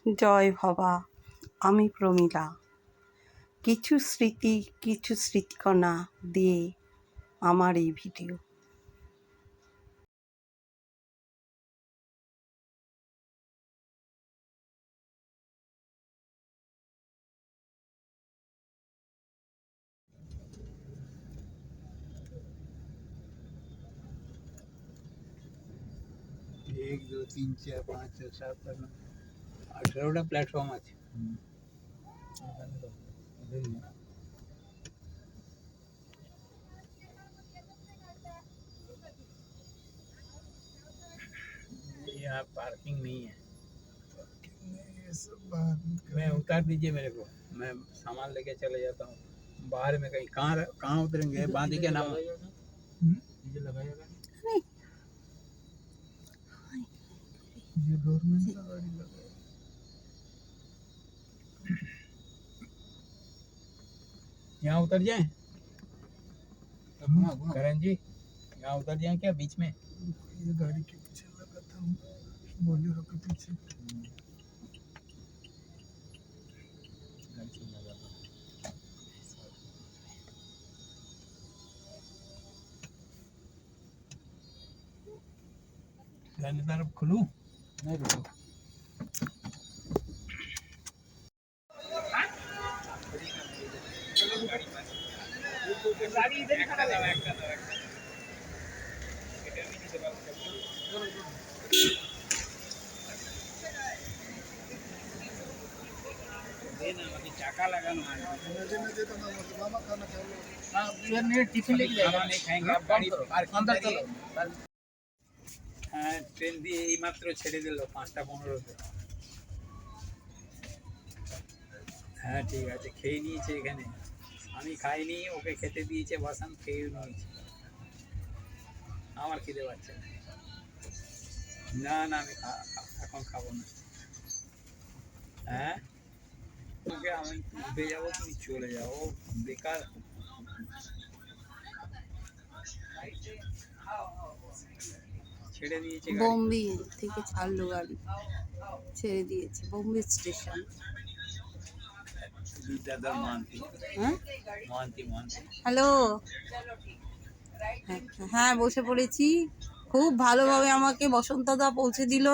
জয় ভবা, আমি প্রমীলা। কিছু স্মৃতি, কিছু স্মৃতিকণা দিয়ে আমার এই ভিডিও। एक दो तीन चार पाँच छः सात आठ 18টা প্ল্যাটফর্ম আছে। यहाँ पार्किंग नहीं है। मैं उतार दीजिए मेरे को, मैं सामान लेके चले जाता हूँ बाहर में। कहीं कहाँ उतरेंगे? बांधी के नाम ये गवर्नमेंट का गाड़ी लगा है। यहाँ उतर जाए करण जी, यहाँ उतर जाए क्या बीच में? ये गाड़ी के पीछे लगा था, बोलेरो के पीछे। दाहिने तरफ खुलूं? नहीं रुको। गाड़ी इधर खड़ा है। চাকা লাগানো है। टिफिन लेके जाएगा नहीं खाएंगे आप गाड़ी अंदर चलो। হ্যাঁ ট্রেন দিয়ে এই মাত্র ছেড়ে দিল 5:15-তে। হ্যাঁ ঠিক আছে, খেয়ে নিয়েছে এখানে। আমি খাইনি, ওকে খেতে দিয়েছে বাসান, খেয়ে নিয়েছে। আমার খিদে পাচ্ছে না। না আমি এখন খাবো না। হ্যাঁ ওকে আমি উঠে যাবো, তুমি চলে যাও, বেকার। ছেড়ে দিয়েছে বোম্বে থেকে ছাড়লো গাড়ি, ছেড়ে দিয়েছে বোম্বে স্টেশন। বিদ্যাধর মহান্তি। হ্যাঁ মহান্তি হ্যালো, হ্যাঁ বসে পড়েছি। খুব ভালোভাবে আমাকে বসন্তদা পৌঁছে দিল,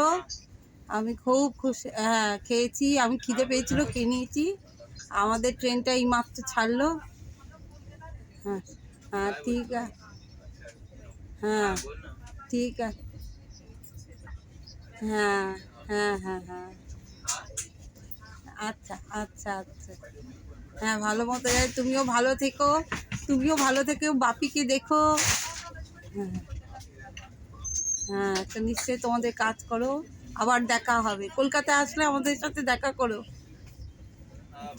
আমি খুব খুশি। হ্যাঁ খেয়েছি, আমি খিদে পেয়েছিল, খেয়ে নিয়েছি। আমাদের ট্রেনটা এই মাত্র ছাড়লো। হ্যাঁ হ্যাঁ ঠিক আছে, হ্যাঁ ঠিক আছে, হ্যাঁ হ্যাঁ হ্যাঁ হ্যাঁ আচ্ছা আচ্ছা আচ্ছা, হ্যাঁ ভালো মতো যাই। তুমিও ভালো থেকো, তুমিও ভালো থেকো, বাপিকে দেখো। হ্যাঁ হ্যাঁ তো নিশ্চয়ই তোমাদের কাজ করো, আবার দেখা হবে। কলকাতায় আসলে আমাদের সাথে দেখা করো।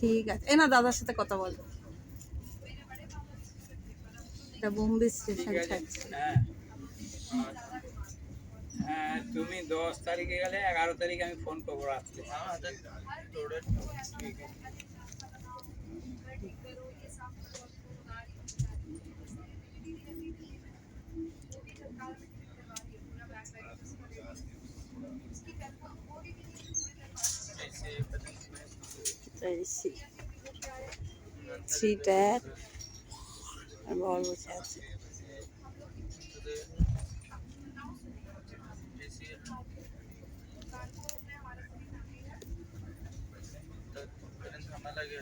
ঠিক আছে, না দাদার সাথে কথা বলো। এটা বোম্বে স্টেশন ছাড়ছে। হ্যাঁ তুমি 10 তারিখে গেলে 11 তারিখে আমি ফোন করবো রাত্রে। থ্রি টায়ার বর বসে আছে। ঠান্ডা লাগে।